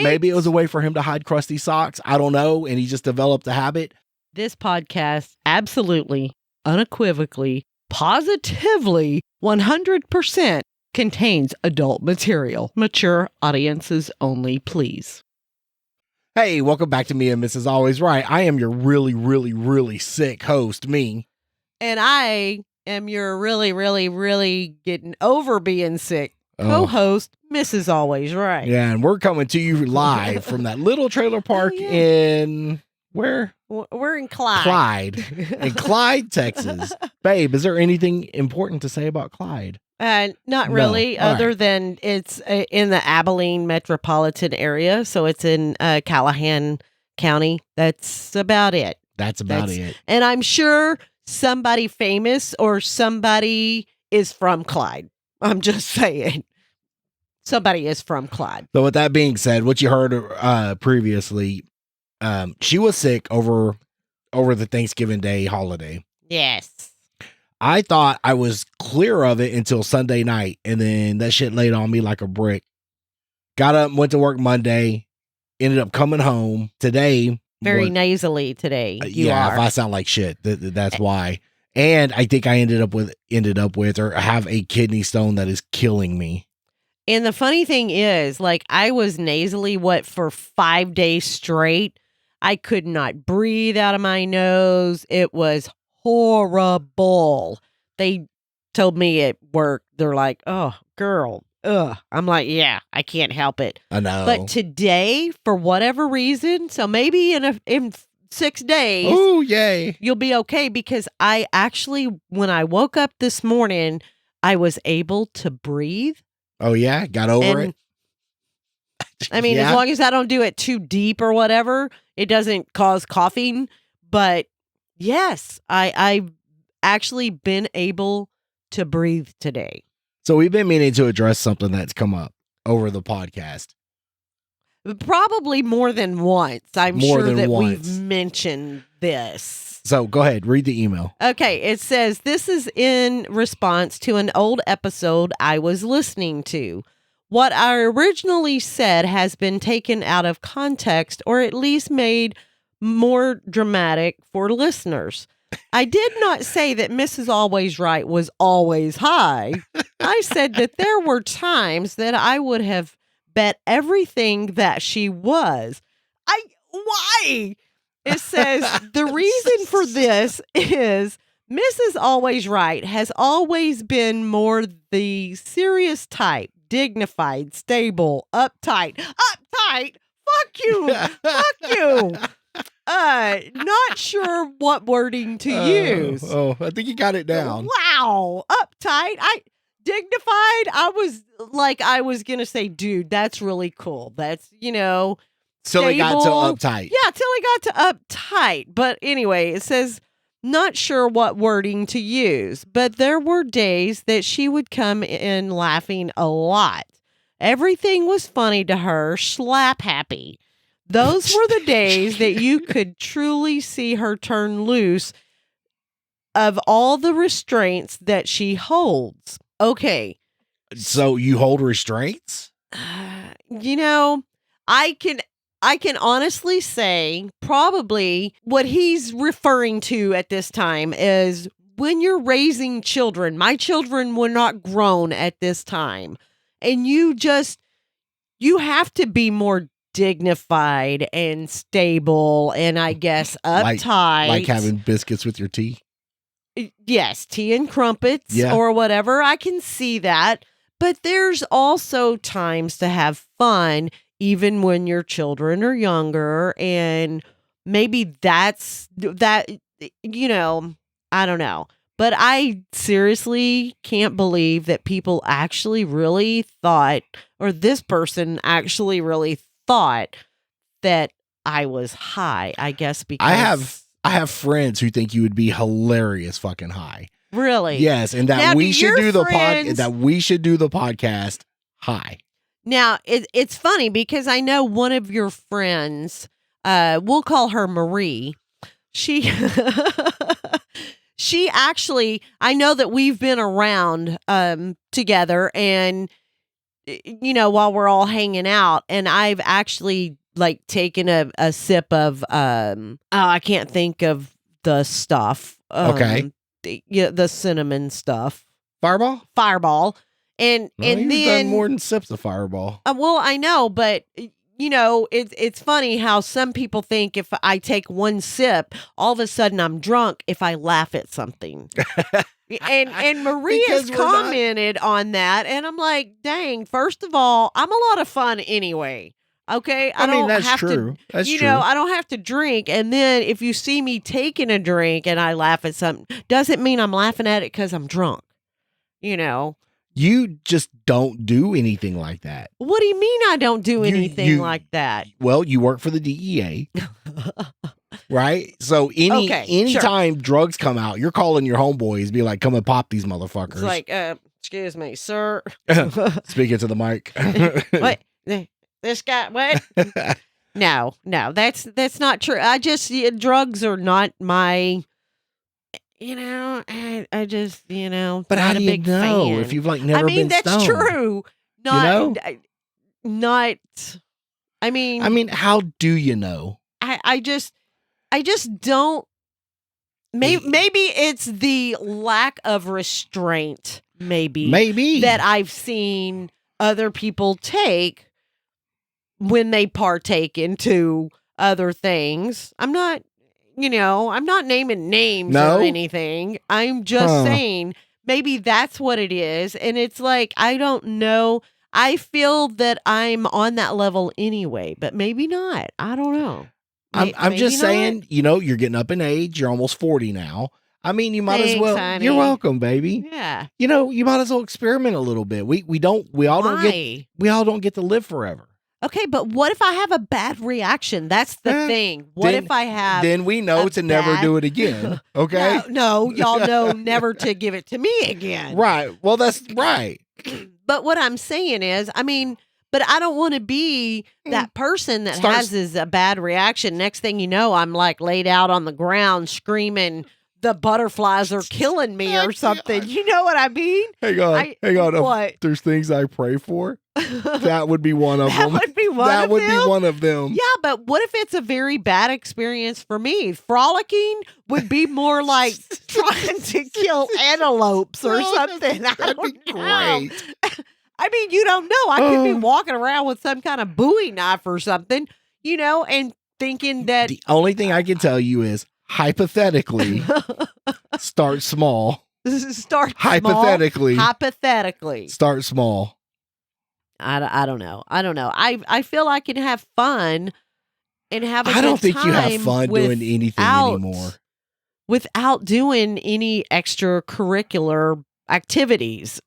Maybe it was a way for him to hide crusty socks. I don't know. And he just developed a habit. This podcast absolutely, unequivocally, positively, 100% contains adult material. Mature audiences only, please. Hey, welcome back to Me and Mrs. Always Right. I am your really, really, really sick host, me. And I am your really, really, really getting over being sick co-host, Mrs. Always Right. Yeah, and we're coming to you live from that little trailer park in... Where? We're in Clyde. In Clyde, Texas. Babe, is there anything important to say about Clyde? Not really, other than it's in the Abilene metropolitan area. So it's in Callahan County. That's about it. That's about it. And I'm sure somebody famous or somebody is from Clyde. I'm just saying. Somebody is from Clyde. So with that being said, what you heard previously, she was sick over the Thanksgiving Day holiday. Yes. I thought I was clear of it until Sunday night, and then that shit laid on me like a brick. Got up, went to work Monday, ended up coming home today. Very nasally today. If I sound like shit, that's why. And I think I ended up with or have a kidney stone that is killing me. And the funny thing is, like, I was nasally, for 5 days straight. I could not breathe out of my nose. It was horrible. They told me at work, they're like, oh, girl, ugh. I'm like, yeah, I can't help it. I know. But today, for whatever reason, so maybe in 6 days, oh, yay, you'll be okay, because I actually, when I woke up this morning, I was able to breathe. Oh, yeah? Got over it? I mean, as long as I don't do it too deep or whatever, it doesn't cause coughing. But yes, I've actually been able to breathe today. So we've been meaning to address something that's come up over the podcast. Probably more than once. I'm sure that we've mentioned this. So go ahead, read the email. Okay, it says, this is in response to an old episode I was listening to. What I originally said has been taken out of context, or at least made more dramatic for listeners. I did not say that Mrs. Always Right was always high. I said that there were times that I would have bet everything that she was. Why? It says the reason for this is Mrs. Always Right has always been more the serious type, dignified, stable, uptight. Uptight? Fuck you. Fuck you. Not sure what wording to use. Oh, I think you got it down. Wow. Uptight. Dignified. I was going to say, dude, that's really cool. That's, Till it got to uptight. Yeah, till it got to uptight. But anyway, it says, not sure what wording to use, but there were days that she would come in laughing a lot. Everything was funny to her, slap happy. Those were the days that you could truly see her turn loose of all the restraints that she holds. Okay. So you hold restraints? I can honestly say probably what he's referring to at this time is when you're raising children. My children were not grown at this time. And you have to be more dignified and stable and I guess uptight. Like having biscuits with your tea? Yes, tea and crumpets or whatever. I can see that. But there's also times to have fun, even when your children are younger. And maybe that's that, I don't know. But I seriously can't believe that people actually really thought, or this person actually really thought that I was high, I guess, because I have friends who think you would be hilarious fucking high. Really? Yes, and that we should do the podcast high. Now, it's funny because I know one of your friends, we'll call her Marie. She actually, I know that we've been around together, and while we're all hanging out, and I've actually like taken a sip of I can't think of the stuff. Okay. The cinnamon stuff. Fireball? And No, and you've then done more than sips of Fireball. well, I know, but it's funny how some people think if I take one sip, all of a sudden I'm drunk if I laugh at something. And Maria's commented on that, and I'm like, dang, first of all, I'm a lot of fun anyway. Okay, I mean, don't that's have true. to. That's true. I don't have to drink. And then if you see me taking a drink and I laugh at something, doesn't mean I'm laughing at it because I'm drunk. You just don't do anything like that. What do you mean I don't do anything like that? Well, you work for the DEA. Right? So anytime drugs come out, you're calling your homeboys, be like, come and pop these motherfuckers. It's like, excuse me, sir. Speaking to the mic. What? This guy, what? No, that's not true. I just, drugs are not my, I just, But how not do a you big know fan. if you've like never been that's stoned? true. I mean, how do you know? I just don't. Maybe it's the lack of restraint. Maybe that I've seen other people take when they partake into other things. I'm not naming names or anything. I'm just saying maybe that's what it is. And it's like, I don't know. I feel that I'm on that level anyway, but maybe not. I don't know. I'm just saying, you're getting up in age. You're almost 40 now. I mean, you might as well. Honey. You're welcome, baby. Yeah. You might as well experiment a little bit. We all don't get to live forever. Okay, but what if I have a bad reaction? That's the thing. What if I have? Then we know to never do it again. Okay. No, y'all know never to give it to me again. Right. Well, that's right. But what I'm saying is, but I don't want to be that person that has a bad reaction. Next thing you know, I'm like laid out on the ground screaming, the butterflies are killing me or something. You know what I mean? Hang on. What? There's things I pray for. That would be one of them. That would be one of them? Yeah, but what if it's a very bad experience for me? Frolicking would be more like trying to kill antelopes or something. That'd be great. You don't know. I could be walking around with some kind of Bowie knife or something, and thinking that. The only thing I can tell you is, hypothetically, start small. Hypothetically. Start small. I don't know. I feel I can have fun and have a good time. I don't think you have fun doing anything anymore. Without doing any extracurricular activities,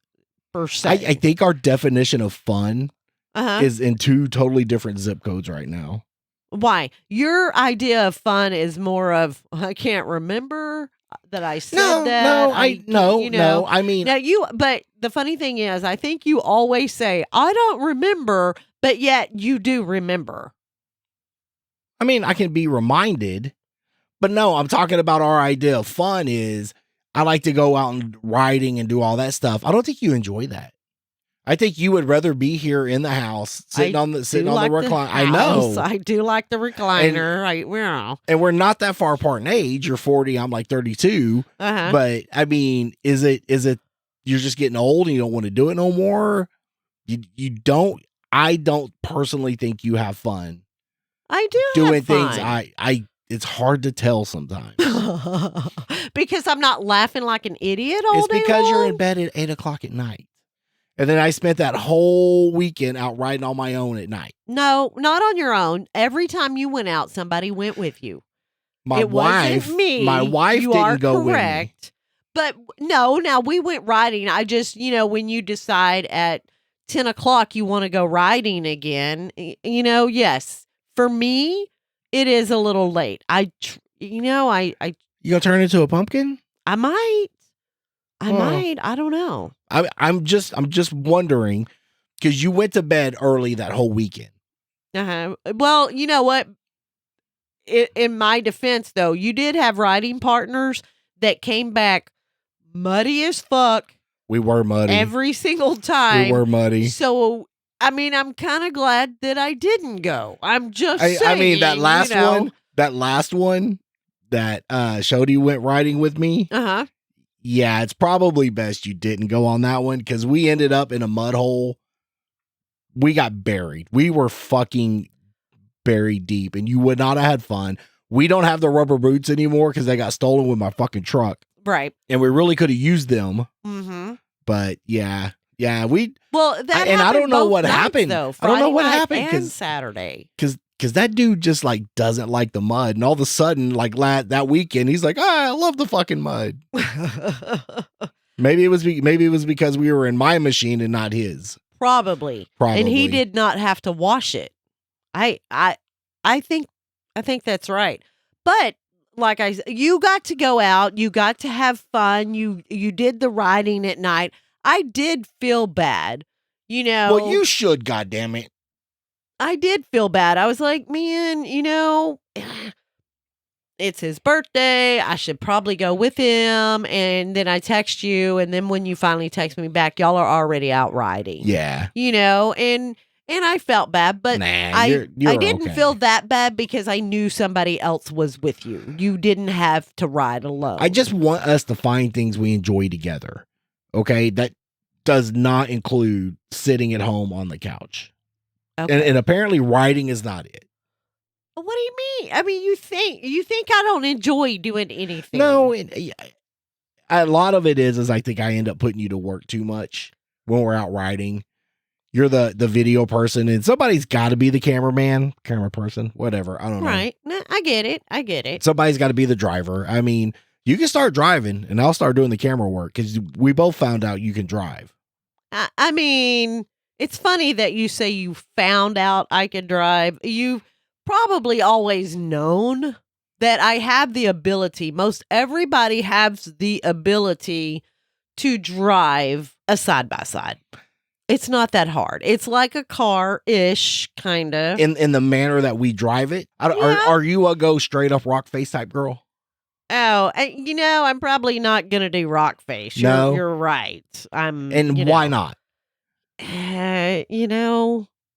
per se. I think our definition of fun is in two totally different zip codes right now. Why? Your idea of fun is more of, I can't remember that I said that. No. I mean, but the funny thing is, I think you always say, I don't remember, but yet you do remember. I mean, I can be reminded, but no, I'm talking about our idea of fun is I like to go out and riding and do all that stuff. I don't think you enjoy that. I think you would rather be here in the house, sitting on the recliner. I know. I do like the recliner. And we're not that far apart in age. You're 40. I'm like 32. But I mean, is it you're just getting old and you don't want to do it no more? You don't. I don't personally think you have fun. I do doing have fun. things. It's hard to tell sometimes. Because I'm not laughing like an idiot all day. It's because long? You're in bed at 8:00 at night. And then I spent that whole weekend out riding on my own at night. No, not on your own. Every time you went out, somebody went with you. My wife didn't go with me. But no, now we went riding. I just, when you decide at 10 o'clock you want to go riding again, yes. For me, it is a little late. You gonna turn into a pumpkin? I might. I don't know. I'm just wondering, because you went to bed early that whole weekend. Well, you know what? In my defense, though, you did have riding partners that came back muddy as fuck. We were muddy every single time. We were muddy. So I mean, I'm kind of glad that I didn't go. I'm just saying. I mean, that last you know. one that Shody went riding with me. Uh-huh. Yeah, it's probably best you didn't go on that one because we ended up in a mud hole. We got buried. We were fucking buried deep, and you would not have had fun. We don't have the rubber boots anymore because they got stolen with my fucking truck. Right. And we really could have used them. Mm-hmm. But yeah, we. Well, that And I don't know both what nights, happened. Though, I don't know what Friday night happened, and 'cause- Saturday. Because that dude just like doesn't like the mud, and all of a sudden, like that weekend, he's like, I love the fucking mud. Maybe it was because we were in my machine and not his. Probably. And he did not have to wash it. I think that's right. But like I said, you got to go out, you got to have fun. You did the riding at night. I did feel bad. You know. Well, you should, goddammit. I did feel bad. I was like, man, it's his birthday. I should probably go with him. And then I text you. And then when you finally text me back, y'all are already out riding. Yeah. And I felt bad, but Nah, I didn't okay. feel that bad because I knew somebody else was with you. You didn't have to ride alone. I just want us to find things we enjoy together. Okay? That does not include sitting at home on the couch. Okay. And apparently riding is not it. What do you mean? I mean, you think I don't enjoy doing anything? No, a lot of it is I think I end up putting you to work too much when we're out riding. You're the video person, and somebody's got to be the camera person, whatever. I don't know. Right? No, I get it. Somebody's got to be the driver. I mean, you can start driving, and I'll start doing the camera work because we both found out you can drive. I mean, it's funny that you say you found out I could drive. You've probably always known that I have the ability. Most everybody has the ability to drive a side-by-side. It's not that hard. It's like a car-ish, kind of. In the manner that we drive it. Are you a go straight up rock face type girl? Oh, I'm probably not going to do rock face. No? You're right. And why not?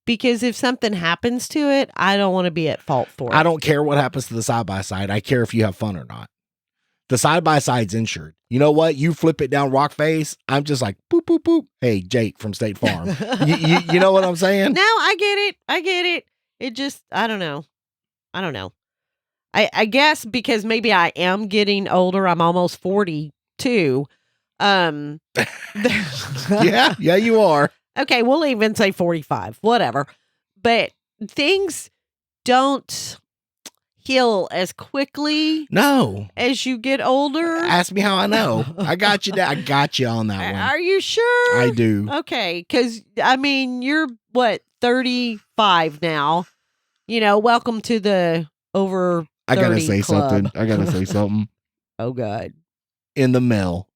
Because if something happens to it, I don't want to be at fault for it. I don't care what happens to the side-by-side. I care if you have fun or not. The side-by-side's insured. You know what? You flip it down rock face, I'm just like, boop, boop, boop. Hey, Jake from State Farm. you know what I'm saying? No, I get it. It just, I don't know. I guess because maybe I am getting older. I'm almost 42. Yeah, you are. Okay, we'll even say 45, whatever. But things don't heal as quickly No. as you get older. Ask me how I know. I got you. I got you on that one. Are you sure? I do. Okay, because, I mean, you're, 35 now. Welcome to the over 30 I gotta say club. something. Oh, God. In the mail,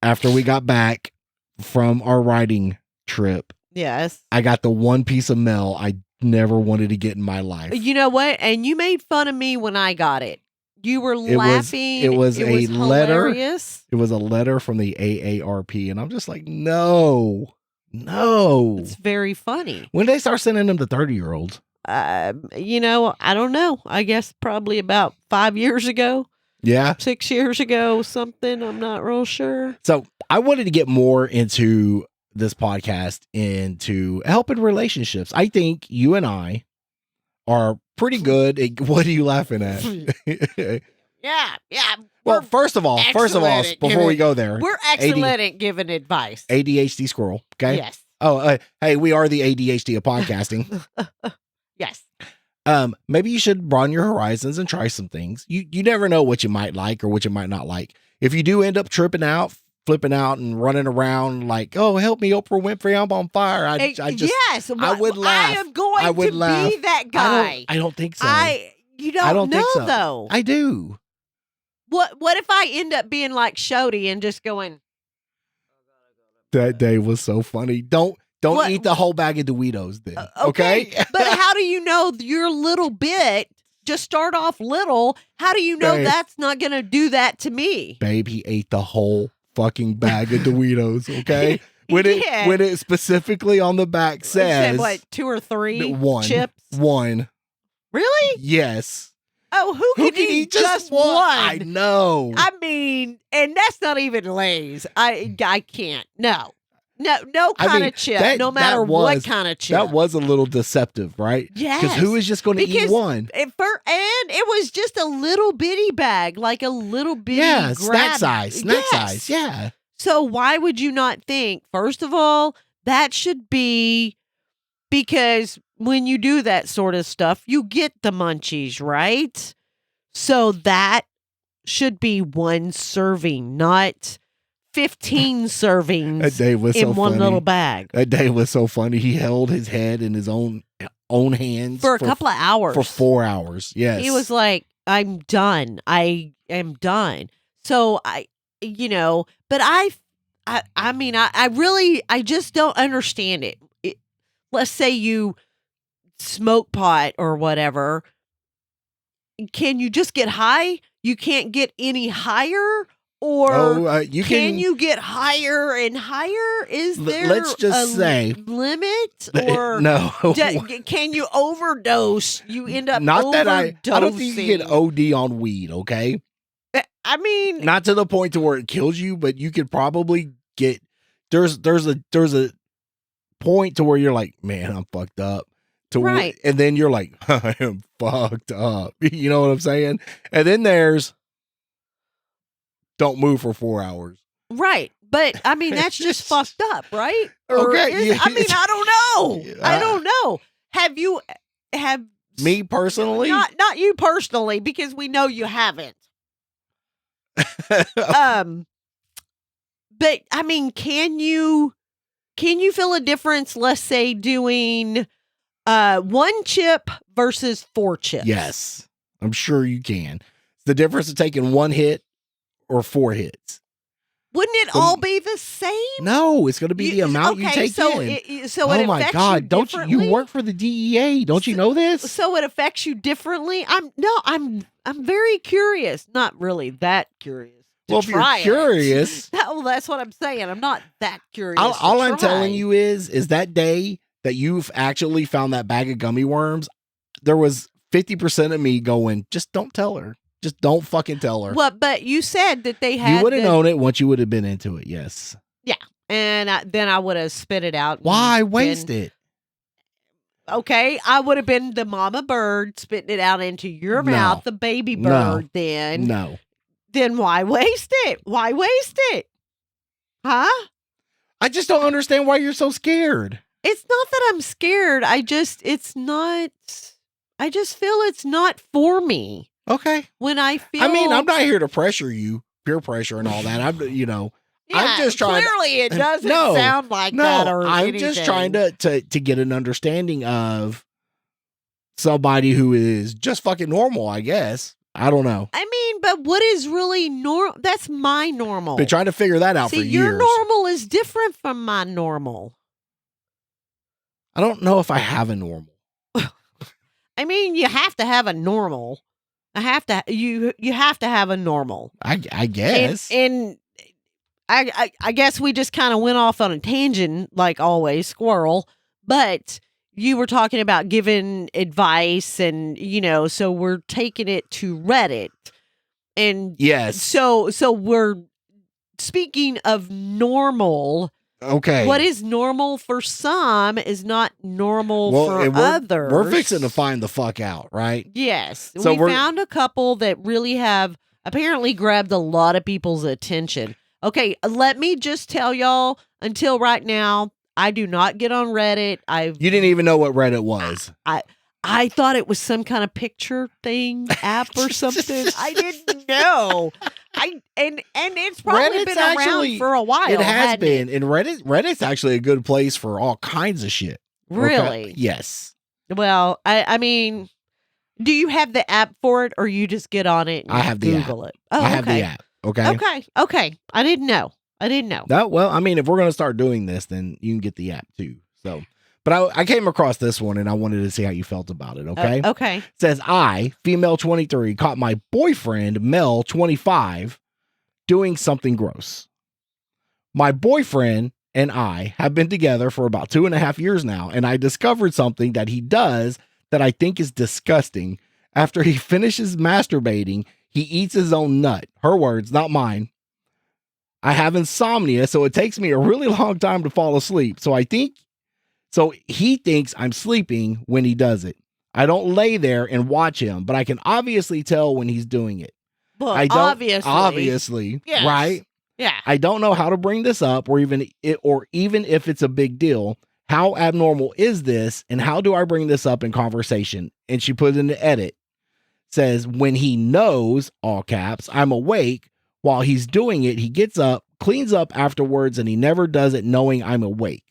after we got back from our riding trip, Yes. I got the one piece of mail I never wanted to get in my life. You know what? And you made fun of me when I got it. You were laughing. It was a letter. Hilarious. It was a letter from the AARP, and I'm just like, no. It's very funny. When they start sending them to 30-year-olds? I don't know. I guess probably about 5 years ago. Yeah. 6 years ago, something. I'm not real sure. So I wanted to get more into this podcast, into helping relationships. I think you and I are pretty good at, what are you laughing at? Yeah. Well, first of all, before we go there, We're excellent at giving advice. ADHD squirrel. Okay. Yes. Oh, hey, we are the ADHD of podcasting. Yes. Maybe you should broaden your horizons and try some things. You never know what you might like or what you might not like. If you do end up tripping out, flipping out, and running around like, oh, help me, Oprah Winfrey, I'm on fire. I would laugh. I am going to be that guy. I don't think so. You don't know, think so. though. I do. What if I end up being like Shody and just going? That day was so funny. Don't eat the whole bag of Doritos then. Okay. But how do you know your little bit? Just start off little. How do you know that's not going to do that to me? Babe, he ate the whole fucking bag of Doritos. Okay. Yeah. when it specifically on the back It said, says what, 2 or 3 one chips? one. Really? Yes. Oh, who can eat just one? I know. I mean, and that's not even Lay's. I can't. No kind of chip. No matter what kind of chip. That was a little deceptive, right? Yes. Because who is just going to eat one? And it was just a little bitty bag, like a little bitty snack size. Yeah. So why would you not think, first of all, that should be, because when you do that sort of stuff, you get the munchies, right? So that should be 1 serving, not 15 servings That day was in so one funny. little bag. That day was so funny. He held his head in his own hands For a couple of hours. For 4 hours. Yes. He was like, I'm done. I am done. So I just don't understand it. Let's say you smoke pot or whatever. Can you just get high? You can't get any higher? Or can you get higher and higher? Is there let's just say limit? Or no? Can you overdose? You end up not that I don't think you can overdosing. OD on weed. Okay, I mean, not to the point to where it kills you, but you could probably get there's a point to where you're like, man, I'm fucked up. Right. And then you're like, I am fucked up. You know what I'm saying? And then there's don't move for 4 hours. right. But I mean, that's just fucked up, right? Or Okay. I mean, I don't know. I don't know. Have Me personally, not you personally, because we know you haven't. But I mean, can you feel a difference? Let's say doing 1 chip versus 4 chips. yes, I'm sure you can. The difference of taking 1 hit or 4 hits. Wouldn't it all be the same? No, it's going to be the amount you take in. So Oh it my affects God! you Don't you differently? work for the DEA? Don't you know this? So it affects you differently. I'm very curious. Not really that curious. Well, if you're curious, well, that's what I'm saying. I'm not that curious. all I'm telling you is that day that you've actually found that bag of gummy worms, there was 50% of me going, just don't tell her. Just don't fucking tell her. Well, but you said that they had. You would have known it once you would have been into it. Yes. And then I would have spit it out. Why waste it? Okay, I would have been the mama bird spitting it out into your No. mouth, the baby No. bird. Then why waste it? Why waste it? Huh? I just don't understand why you're so scared. It's not that I'm scared. I just feel it's not for me. Okay. When I feel, I mean, I'm not here to pressure you, peer pressure and all that. I'm just trying to- Clearly, it doesn't No, sound like that. Or I'm anything. just trying to get an understanding of somebody who is just fucking normal, I guess. I don't know. I mean, but what is really normal? That's my normal. Been trying to figure that out See, for years. your normal is different from my normal. I don't know if I have a normal. I mean, you have to have a normal. You have to have a normal. I guess. And I guess we just kind of went off on a tangent, like always, squirrel. But you were talking about giving advice, and so we're taking it to Reddit, and Yes. so we're speaking of normal. Okay. What is normal for some is not normal for and others. we're fixing to find the fuck out, right? Yes. So we we're- found a couple that really have apparently grabbed a lot of people's attention. Okay, let me just tell y'all, until right now, I do not get on Reddit. You didn't even know what Reddit was. I thought it was some kind of picture thing, app or something. I didn't know. And it's probably Reddit's been actually- around for a while. It has hadn't been. And Reddit's actually a good place for all kinds of shit. Okay? Really? Yes. Well, I mean, do you have the app for it, or you just get on it and I have the Google it? Oh, I have okay. the app. Okay. Okay. I didn't know. Well, I mean, if we're going to start doing this, then you can get the app too. So, but I came across this one and I wanted to see how you felt about it. Okay. Okay. It says, I, female 23, caught my boyfriend, male 25, doing something gross. My boyfriend and I have been together for about 2.5 years now, and I discovered something that he does that I think is disgusting. After he finishes masturbating, he eats his own nut. Her words, not mine. I have insomnia, so it takes me a really long time to fall asleep. So he thinks I'm sleeping when he does it. I don't lay there and watch him, but I can obviously tell when he's doing it. Well, I don't obviously. Yes. Right? Yeah. I don't know how to bring this up or even if it's a big deal. How abnormal is this and how do I bring this up in conversation? And she put in the edit. Says when he knows, all caps, I'm awake while he's doing it, he gets up, cleans up afterwards, and he never does it knowing I'm awake.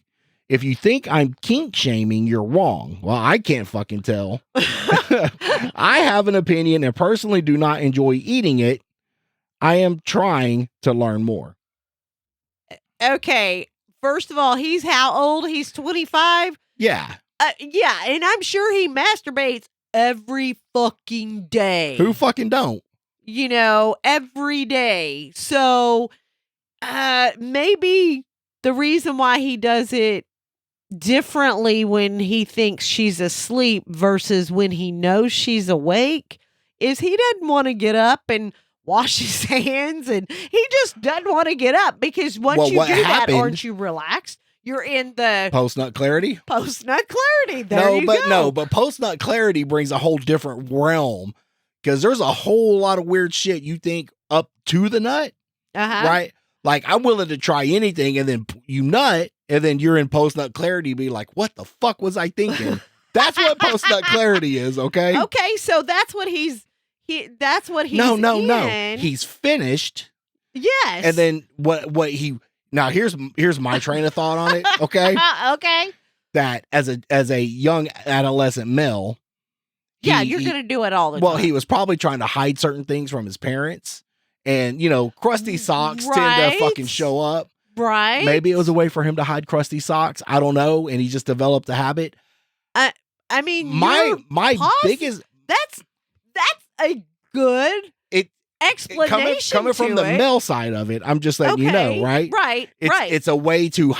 If you think I'm kink shaming, you're wrong. Well, I can't fucking tell. I have an opinion and personally do not enjoy eating it. I am trying to learn more. Okay. First of all, he's how old? He's 25? Yeah. Yeah. And I'm sure he masturbates every fucking day. Who fucking don't? You know, every day. So maybe the reason why he does it differently when he thinks she's asleep versus when he knows she's awake is he doesn't want to get up and wash his hands, and he just doesn't want to get up because once you do that, aren't you relaxed? You're in the post-nut clarity. Post-nut clarity. There you go. But post-nut clarity brings a whole different realm because there's a whole lot of weird shit you think up to the nut, right? Like I'm willing to try anything, and then you nut, and then you're in post-nut clarity, be like, "What the fuck was I thinking?" That's what post-nut clarity is. Okay. Okay, so that's what he's. That's what he's No. He's finished. Yes. And then what he now here's my train of thought on it. Okay. Okay. That as a young adolescent male. You're gonna do it all the time. Well, he was probably trying to hide certain things from his parents, and crusty socks tend to fucking show up. Right. Maybe it was a way for him to hide crusty socks. I don't know, and he just developed a habit. I mean, my biggest that's a good explanation coming from the male side of it. I'm just letting you know, right? Right. It's a way to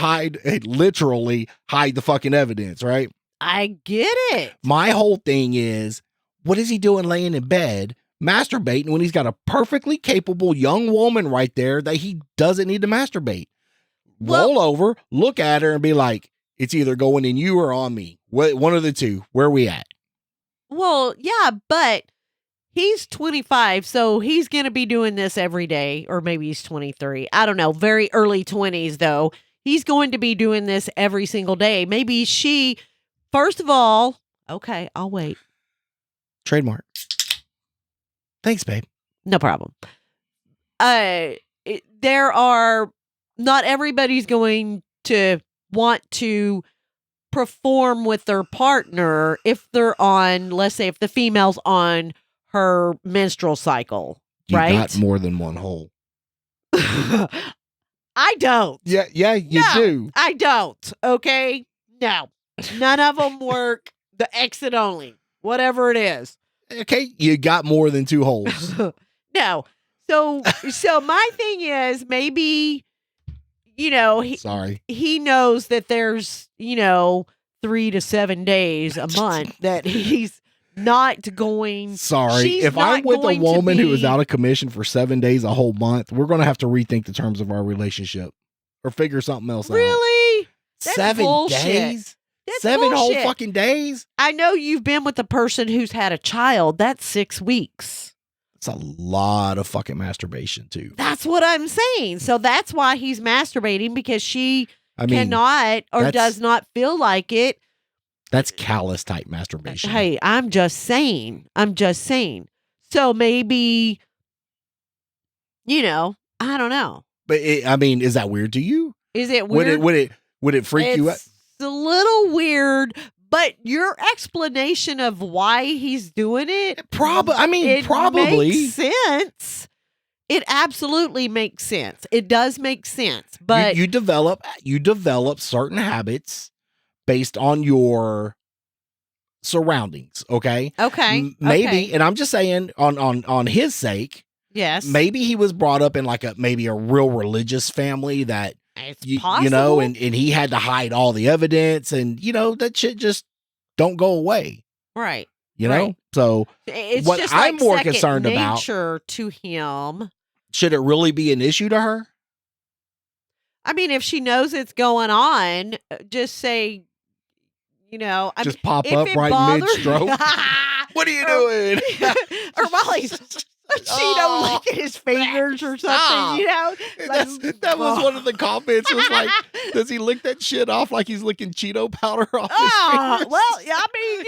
literally hide the fucking evidence, right? I get it. My whole thing is, what is he doing laying in bed masturbating when he's got a perfectly capable young woman right there that he doesn't need to masturbate? Roll over, look at her, and be like, it's either going in you or on me. One of the two. Where are we at? Well, yeah, but he's 25, so he's going to be doing this every day, or maybe he's 23. I don't know. Very early 20s, though. He's going to be doing this every single day. Maybe first of all, okay, I'll wait. Trademark. Thanks, babe. No problem. Not everybody's going to want to perform with their partner if they're on, let's say, if the female's on her menstrual cycle, right? You got more than one hole. I don't. Yeah, you do. I don't. Okay? No. None of them work. The exit only. Whatever it is. Okay, you got more than two holes. No. So my thing is maybe, Sorry. He knows that there's, 3 to 7 days a month that he's not going. Sorry. If I'm with a woman who is out of commission for 7 days a whole month, we're going to have to rethink the terms of our relationship or figure something else out. Really? That's 7 bullshit. days? That's 7 bullshit. whole fucking days? I know you've been with a person who's had a child. That's 6 weeks. It's a lot of fucking masturbation, too. That's what I'm saying. So that's why he's masturbating, because she cannot or does not feel like it. That's callous type masturbation. Hey, I'm just saying. So maybe, I don't know. But is that weird to you? Is it weird? Would it freak you out? It's a little weird, but your explanation of why he's doing it, probably makes sense. It absolutely makes sense. It does make sense, but you develop certain habits based on your surroundings. Okay. Maybe, and I'm just saying on his sake. Yes. Maybe he was brought up in maybe a real religious family that It's you possible. know, and he had to hide all the evidence, and that shit just don't go away. Right. You know? Right. So It's what just I'm like more second concerned about, nature to him. should it really be an issue to her? I mean, if she knows it's going on, just say, Just pop if up it right bothers- mid-stroke. What are you doing? or Molly's Cheeto licking his fingers or something, That was one of the comments. Was like, does he lick that shit off like he's licking Cheeto powder off his fingers? Well, I mean,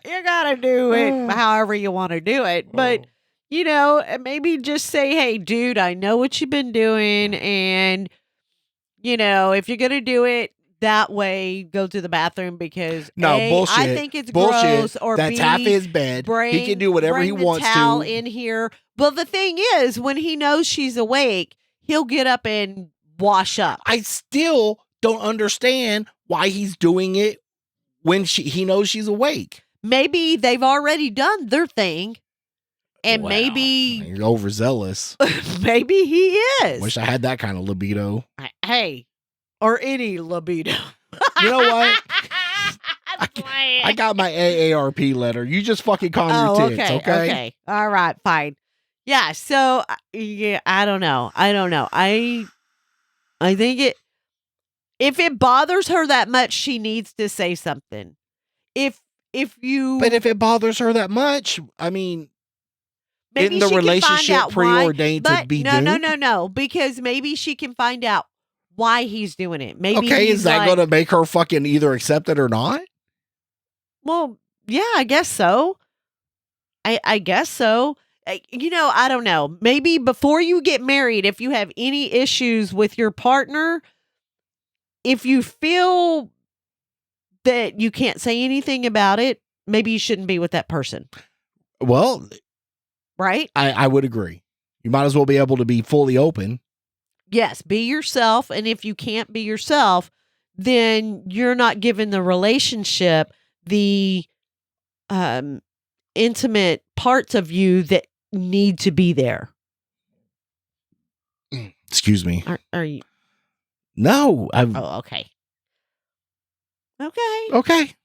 you gotta do it however you want to do it. But, maybe just say, hey, dude, I know what you've been doing. And, if you're going to do it that way, go to the bathroom because No, A, bullshit. I think it's Bullshit. gross. Or That's B, half his bed. He can do whatever he bring the wants towel to. in here. But the thing is, when he knows she's awake, he'll get up and wash up. I still don't understand why he's doing it when he knows she's awake. Maybe they've already done their thing. And Wow, maybe you're overzealous. maybe he is. Wish I had that kind of libido. Hey, or any libido. You know what? I'm playing. I got my AARP letter. You just fucking calm your tits, okay? Okay. All right, fine. Yeah, so I don't know. I think if it bothers her that much, she needs to say something. But if it bothers her that much, I mean, maybe isn't the she can find relationship out why, preordained to be doomed? No, because maybe she can find out why he's doing it. Maybe Okay, he's is that going to make her fucking either accept it or not? Well, yeah, I guess so. I guess so. I don't know. Maybe before you get married, if you have any issues with your partner, if you feel that you can't say anything about it, maybe you shouldn't be with that person. Well, right? I would agree. You might as well be able to be fully open. Yes, be yourself. And if you can't be yourself, then you're not giving the relationship the intimate parts of you that need to be there. Excuse me. Are you? No. Oh, okay. Okay. Okay.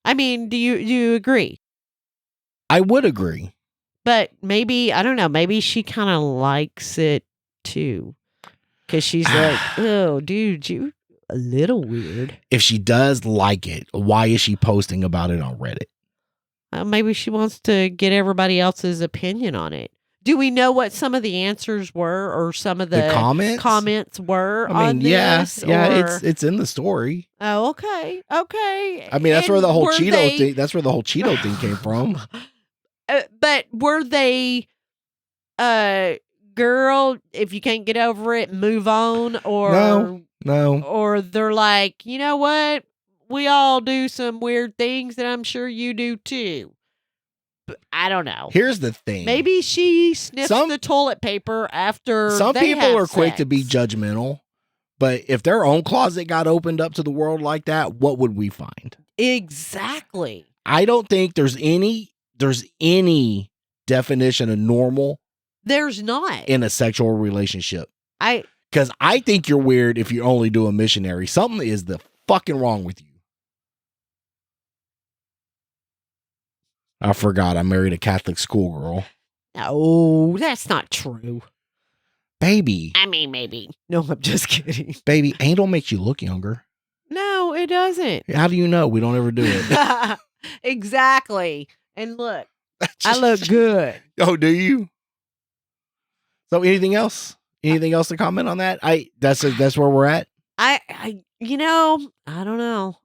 I mean, do you agree? I would agree. But maybe, I don't know, maybe she kind of likes it too. Because she's like, oh, dude, you a little weird. If she does like it, why is she posting about it on Reddit? Maybe she wants to get everybody else's opinion on it. Do we know what some of the answers were or some of the comments were on this? Yeah, it's in the story. Oh, okay. Okay. I mean, that's where the whole Cheeto thing, that's where the whole Cheeto thing came from. But were they girl, if you can't get over it, move on, or no, or they're like, you know what, we all do some weird things that I'm sure you do too. But I don't know. Here's the thing. Maybe she sniffs the toilet paper after. Some people are quick to be judgmental, but if their own closet got opened up to the world like that, what would we find? Exactly. I don't think there's any definition of normal. There's not in a sexual relationship. Because I think you're weird if you only do a missionary. Something is the fucking wrong with you. I forgot I married a Catholic schoolgirl. No, that's not true. Baby. I mean, maybe. No, I'm just kidding. Baby, anal makes you look younger. No, it doesn't. How do you know? We don't ever do it. Exactly. And look, I look good. Oh, do you? So anything else? Anything else to comment on that? That's where we're at. I don't know.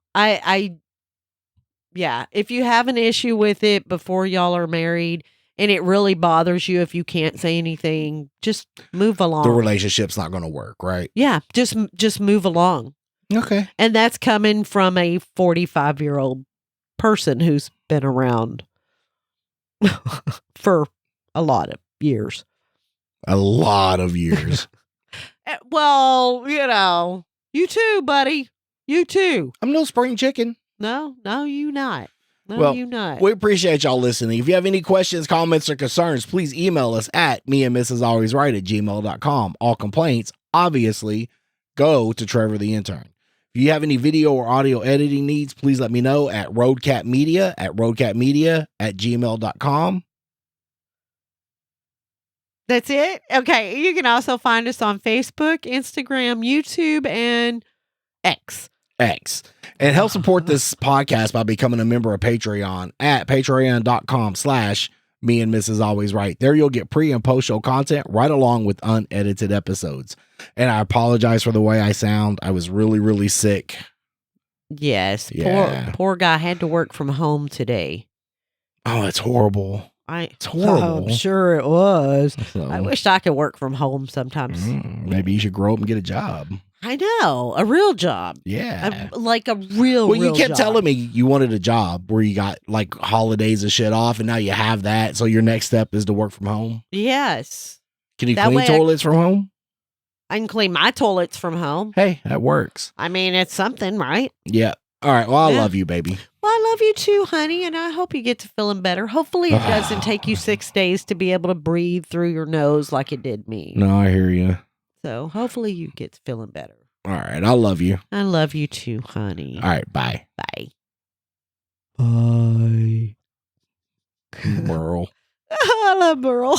Yeah, if you have an issue with it before y'all are married and it really bothers you if you can't say anything, just move along. The relationship's not going to work, right? Yeah, just move along. Okay. And that's coming from a 45-year-old person who's been around for a lot of years. A lot of years. Well, you too, buddy. You too. I'm no spring chicken. No, you not. No, well, you not. We appreciate y'all listening. If you have any questions, comments, or concerns, please email us at meandmrsalwaysright@gmail.com. All complaints, obviously, go to Trevor the Intern. If you have any video or audio editing needs, please let me know at roadcatmedia@gmail.com. That's it? Okay. You can also find us on Facebook, Instagram, YouTube, and X. And help support this podcast by becoming a member of Patreon at patreon.com/me and Mrs. Always Right. There you'll get pre and post show content right along with unedited episodes. And I apologize for the way I sound. I was really, really sick. Yes. Yeah. Poor guy had to work from home today. Oh, it's horrible. It's horrible. I'm sure it was. So, I wish I could work from home sometimes. maybe you should grow up and get a job. I know. A real job. Yeah. Like a real Well, you kept job. telling me you wanted a job where you got like holidays and shit off, and now you have that. So your next step is to work from home. Yes. Can you That clean way toilets from home? I can clean my toilets from home. Hey, that works. I mean, it's something, right? Yeah. All right. Well, I Yeah. love you, baby. Well, I love you too, honey, and I hope you get to feeling better. Hopefully, it doesn't take you 6 days to be able to breathe through your nose like it did me. No, I hear you. So hopefully, you get to feeling better. All right. I love you. I love you too, honey. All right. Bye. Bye. Bye. Burl. I love Burl.